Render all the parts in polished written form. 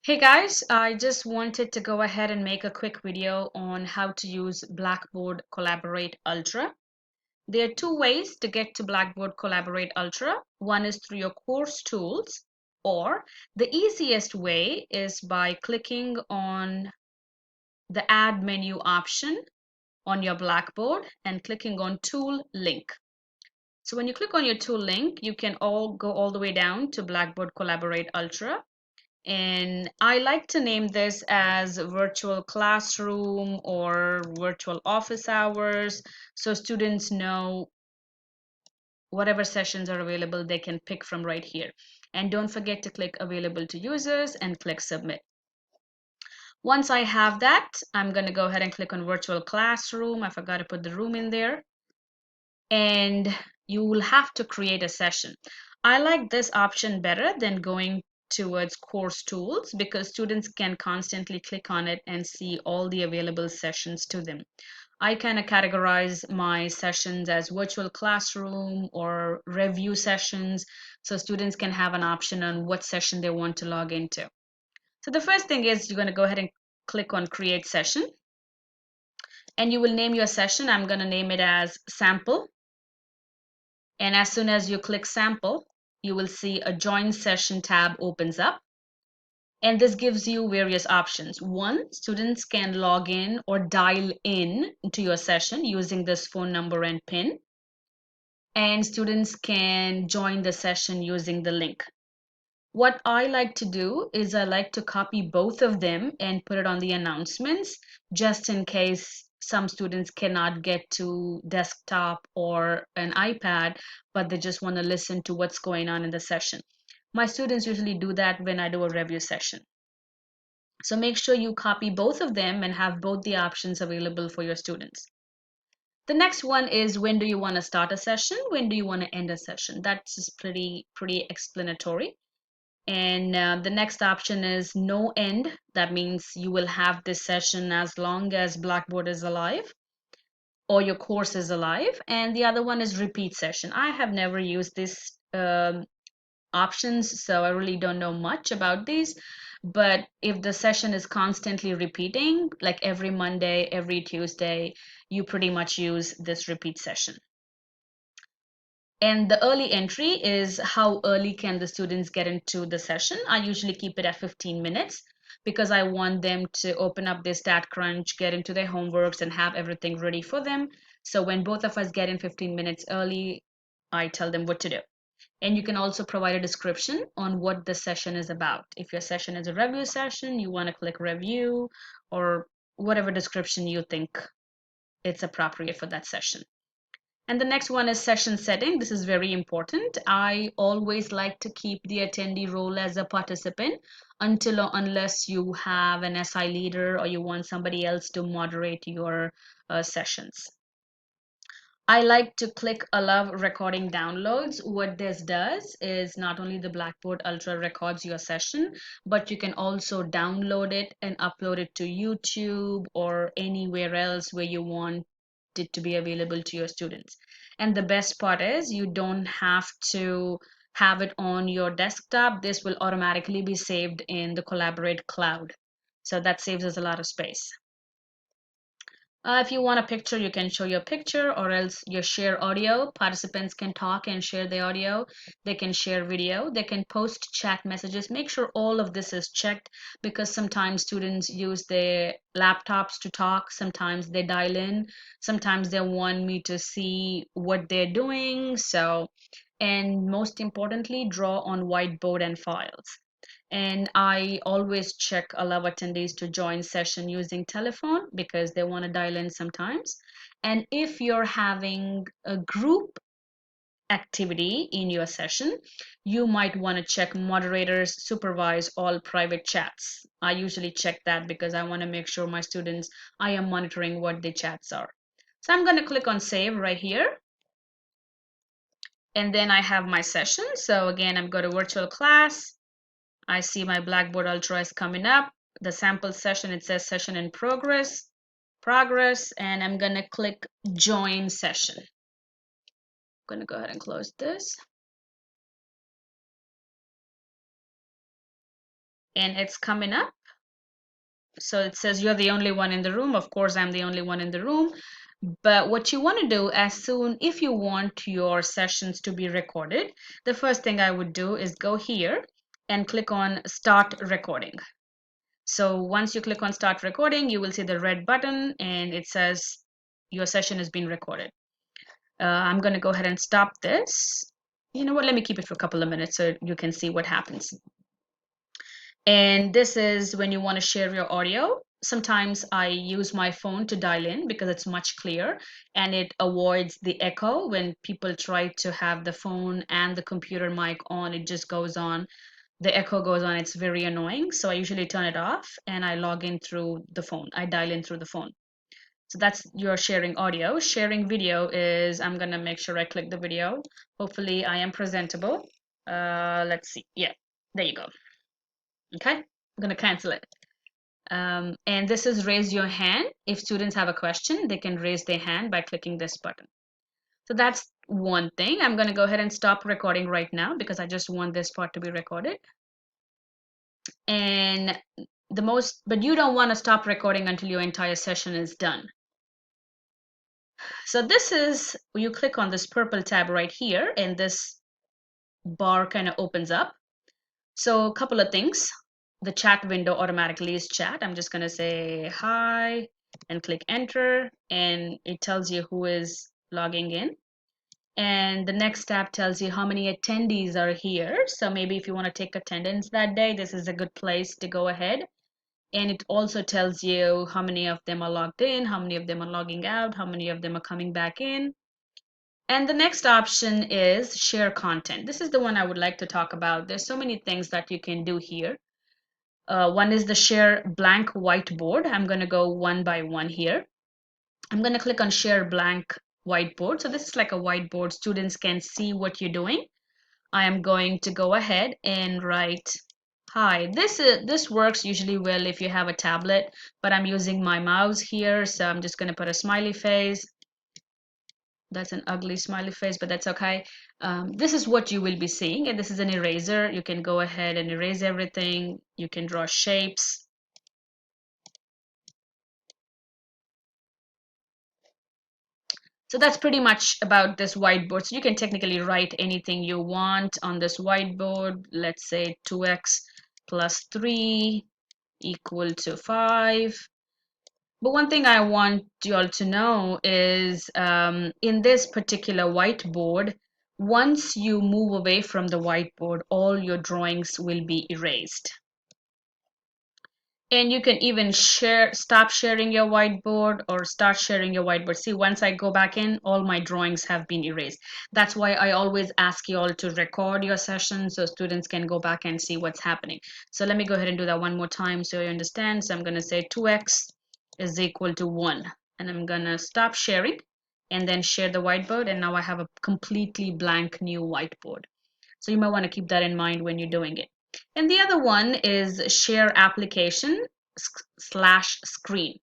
Hey guys, I just wanted to go ahead and make a quick video on how to use Blackboard Collaborate Ultra. There are two ways to get to Blackboard Collaborate Ultra. One is through your course tools, or the easiest way is by clicking on the add menu option on your Blackboard and clicking on tool link. So when you click on your tool link, you can go all the way down to Blackboard Collaborate Ultra. And I like to name this as virtual classroom or virtual office hours so students know whatever sessions are available, they can pick from right here. And don't forget to click available to users and click submit. Once I have that, I'm going to go ahead and click on virtual classroom. I forgot to put the room in there. And you will have to create a session. I like this option better than going towards course tools because students can constantly click on it and see all the available sessions to them. I kind of categorize my sessions as virtual classroom or review sessions so students can have an option on what session they want to log into. So the first thing is you're going to go ahead and click on create session and you will name your session. I'm going to name it as sample. And as soon as you click sample, you will see a join session tab opens up. And this gives you various options. One, students can log in or dial in to your session using this phone number and PIN. And students can join the session using the link. What I like to do is I like to copy both of them and put it on the announcements just in case some students cannot get to desktop or an iPad, but they just want to listen to what's going on in the session. My students usually do that when I do a review session. So make sure you copy both of them and have both the options available for your students. The next one is when do you want to start a session? When do you want to end a session? That's pretty explanatory. And the next option is no end. That means you will have this session as long as Blackboard is alive or your course is alive. And the other one is repeat session. I have never used these options, so I really don't know much about these. But if the session is constantly repeating, like every Monday, every Tuesday, you pretty much use this repeat session. And the early entry is how early can the students get into the session. I usually keep it at 15 minutes because I want them to open up their stat crunch, get into their homeworks and have everything ready for them. So when both of us get in 15 minutes early, I tell them what to do. And you can also provide a description on what the session is about. If your session is a review session, you want to click review or whatever description you think it's appropriate for that session. And the next one is session setting. This is very important. I always like to keep the attendee role as a participant until or unless you have an SI leader or you want somebody else to moderate your sessions. I like to click allow recording downloads. What this does is not only the Blackboard Ultra records your session, but you can also download it and upload it to YouTube or anywhere else where you want it to be available to your students. And the best part is you don't have to have it on your desktop. This will automatically be saved in the Collaborate cloud. So that saves us a lot of space. If you want a picture, you can show your picture or else your share audio. Participants can talk and share the audio. They can share video. They can post chat messages. Make sure all of this is checked because sometimes students use their laptops to talk. Sometimes they dial in. Sometimes they want me to see what they're doing. So, and most importantly, draw on whiteboard and files. And I always check allow attendees to join session using telephone because they want to dial in sometimes. And if you're having a group activity in your session, you might want to check moderators supervise all private chats. I usually check that because I want to make sure my students, I am monitoring what the chats are. So I'm going to click on save right here. And then I have my session. So again, I'm going to virtual class. I see my Blackboard Ultra is coming up. The sample session, it says session in progress, and I'm gonna click join session. I'm gonna go ahead and close this. and it's coming up. So it says you're the only one in the room. Of course, I'm the only one in the room. But what you want to do if you want your sessions to be recorded, the first thing I would do is go here and click on Start Recording. So once you click on Start Recording, you will see the red button and it says your session is being recorded. I'm going to go ahead and stop this. You know what? Let me keep it for a couple of minutes so you can see what happens. And this is when you want to share your audio. Sometimes I use my phone to dial in because it's much clearer and it avoids the echo when people try to have the phone and the computer mic on. It just goes on. The echo goes on. It's very annoying. So I usually turn it off and I log in through the phone. I dial in through the phone. So that's your sharing audio. Sharing video is, I'm going to make sure I click the video. Hopefully I am presentable. Let's see. Yeah, there you go. Okay, I'm going to cancel it. And this is raise your hand. If students have a question, they can raise their hand by clicking this button. So that's one thing. I'm going to go ahead and stop recording right now because I just want this part to be recorded. And but you don't want to stop recording until your entire session is done. So this is, you click on this purple tab right here and this bar kind of opens up. So a couple of things. The chat window automatically is chat. I'm just going to say hi and click enter and it tells you who is logging in. And the next tab tells you how many attendees are here. So maybe if you want to take attendance that day, this is a good place to go ahead. And it also tells you how many of them are logged in, how many of them are logging out, how many of them are coming back in. And the next option is share content. This is the one I would like to talk about. There's so many things that you can do here. One is the share blank whiteboard. I'm going to go one by one here. I'm going to click on share blank whiteboard. So this is like a whiteboard. Students can see what you're doing. I am going to go ahead and write hi. This works usually well if you have a tablet, but I'm using my mouse here. So I'm just going to put a smiley face. That's an ugly smiley face, but that's okay. This is what you will be seeing, and this is an eraser. You can go ahead and erase everything. You can draw shapes. So that's pretty much about this whiteboard. So you can technically write anything you want on this whiteboard. Let's say 2x plus 3 equal to 5. But one thing I want you all to know is in this particular whiteboard, once you move away from the whiteboard, all your drawings will be erased. And you can even stop sharing your whiteboard or start sharing your whiteboard. See, once I go back in, all my drawings have been erased. That's why I always ask you all to record your session so students can go back and see what's happening. So let me go ahead and do that one more time so you understand. So I'm going to say 2x is equal to 1. And I'm going to stop sharing and then share the whiteboard. And now I have a completely blank new whiteboard. So you might want to keep that in mind when you're doing it. And the other one is share application slash screen.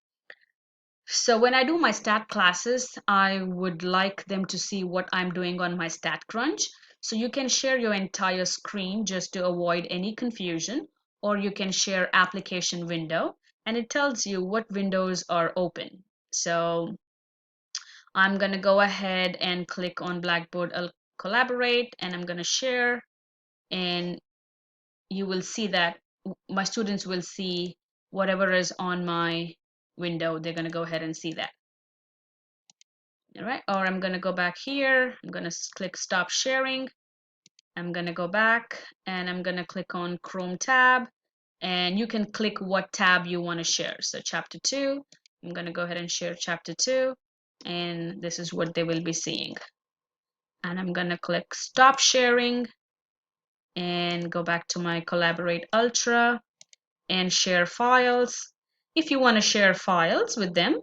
So when I do my stat classes, I would like them to see what I'm doing on my stat crunch. So you can share your entire screen just to avoid any confusion, or you can share application window and it tells you what windows are open. So I'm going to go ahead and click on Blackboard Collaborate and I'm going to share, and you will see that my students will see whatever is on my window. They're going to go ahead and see that. All right, or I'm going to go back here. I'm going to click stop sharing. I'm going to go back and I'm going to click on Chrome tab, and you can click what tab you want to share. So chapter 2, I'm going to go ahead and share chapter 2, and this is what they will be seeing. And I'm going to click stop sharing and go back to my Collaborate Ultra and share files. If you want to share files with them,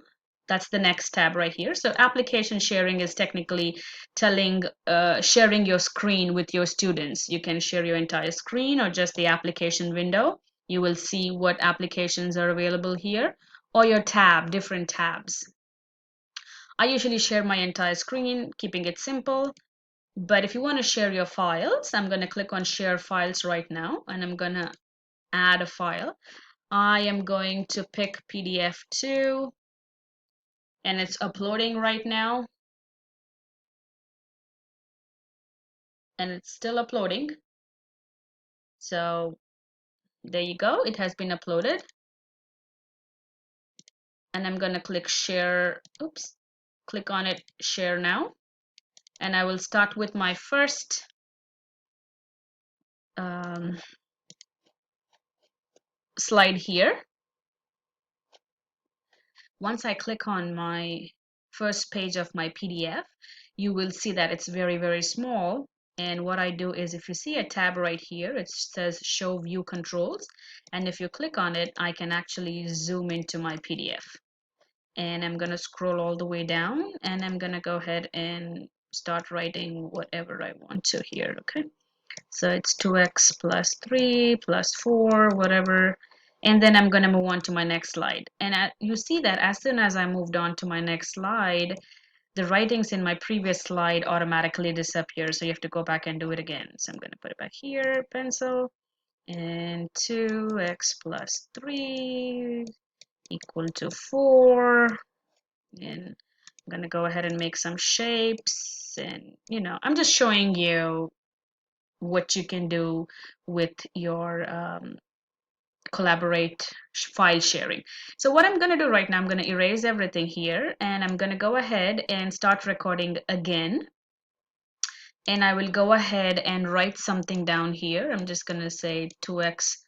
that's the next tab right here. So application sharing is technically sharing your screen with your students. You can share your entire screen or just the application window. You will see what applications are available here, or your different tabs. I usually share my entire screen, keeping it simple. But if you want to share your files, I'm going to click on share files right now, and I'm going to add a file. I am going to pick PDF2, and it's uploading right now, and it's still uploading. So there you go, it has been uploaded. And I'm going to click share. Oops, click on it, share now. And I will start with my first slide here. Once I click on my first page of my PDF, you will see that it's very, very small. And what I do is, if you see a tab right here, it says show view controls. And if you click on it, I can actually zoom into my PDF. And I'm going to scroll all the way down, and I'm going to go ahead and start writing whatever I want to here. Okay, so it's 2x plus 3 plus 4, whatever. And then I'm going to move on to my next slide. And you see that as soon as I moved on to my next slide, the writings in my previous slide automatically disappear. So you have to go back and do it again. So I'm going to put it back here, pencil, and 2x plus 3 equal to 4. And I'm going to go ahead and make some shapes. And, I'm just showing you what you can do with your collaborate file sharing. So what I'm going to do right now, I'm going to erase everything here, and I'm going to go ahead and start recording again. And I will go ahead and write something down here. I'm just going to say 2x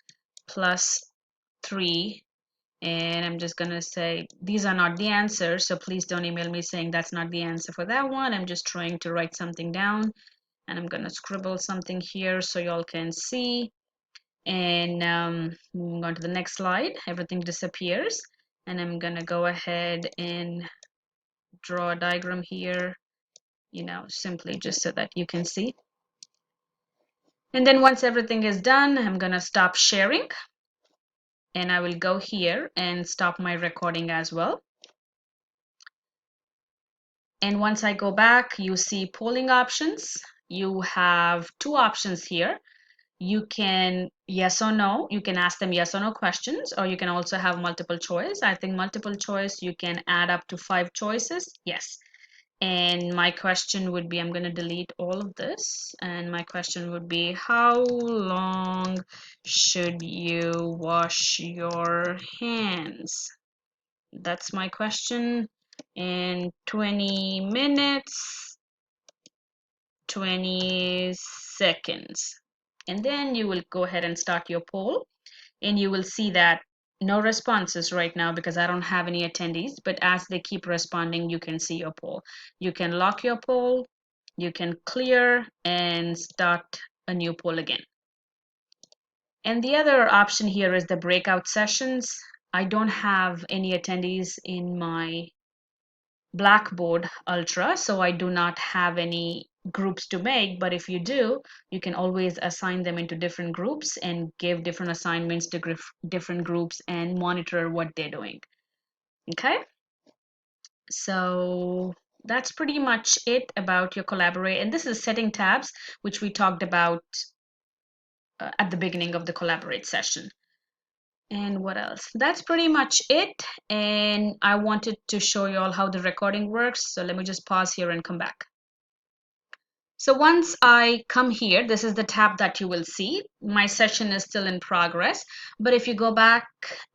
plus 3. And I'm just going to say these are not the answers, so please don't email me saying that's not the answer for that one. I'm just trying to write something down, and I'm going to scribble something here so y'all can see. And moving on to the next slide, everything disappears, and I'm going to go ahead and draw a diagram here, simply just so that you can see. And then once everything is done, I'm going to stop sharing, and I will go here and stop my recording as well. And once I go back, you see polling options. You have two options here. You can yes or no. You can ask them yes or no questions, or you can also have multiple choice. I think multiple choice, you can add up to 5 choices. Yes. And my question would be, I'm going to delete all of this. And my question would be, how long should you wash your hands? That's my question. In 20 minutes, 20 seconds. And then you will go ahead and start your poll, and you will see that no responses right now because I don't have any attendees, but as they keep responding, you can see your poll. You can lock your poll, you can clear and start a new poll again. And the other option here is the breakout sessions. I don't have any attendees in my BlackBoard Ultra, so I do not have any groups to make, but if you do, you can always assign them into different groups and give different assignments to different groups and monitor what they're doing. Okay, so that's pretty much it about your collaborate. And this is setting tabs, which we talked about at the beginning of the collaborate session. And what else? That's pretty much it. And I wanted to show you all how the recording works. So let me just pause here and come back. So once I come here, this is the tab that you will see. My session is still in progress, but if you go back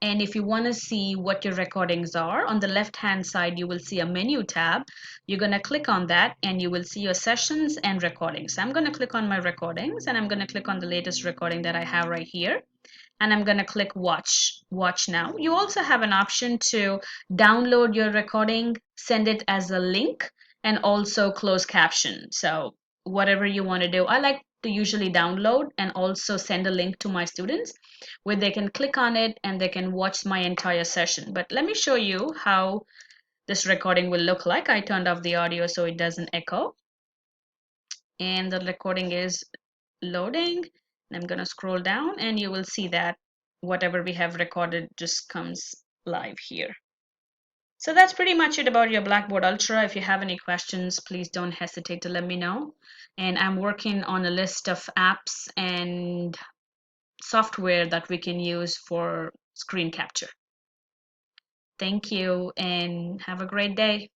and if you want to see what your recordings are, on the left hand side you will see a menu tab. You're going to click on that and you will see your sessions and recordings. I'm going to click on my recordings, and I'm going to click on the latest recording that I have right here. And I'm going to click watch now. You also have an option to download your recording, send it as a link, and also close caption. So whatever you want to do. I like to usually download and also send a link to my students where they can click on it and they can watch my entire session. But let me show you how this recording will look like. I turned off the audio so it doesn't echo. And the recording is loading. I'm going to scroll down and you will see that whatever we have recorded just comes live here. So that's pretty much it about your BlackBoard Ultra. If you have any questions, please don't hesitate to let me know. And I'm working on a list of apps and software that we can use for screen capture. Thank you and have a great day.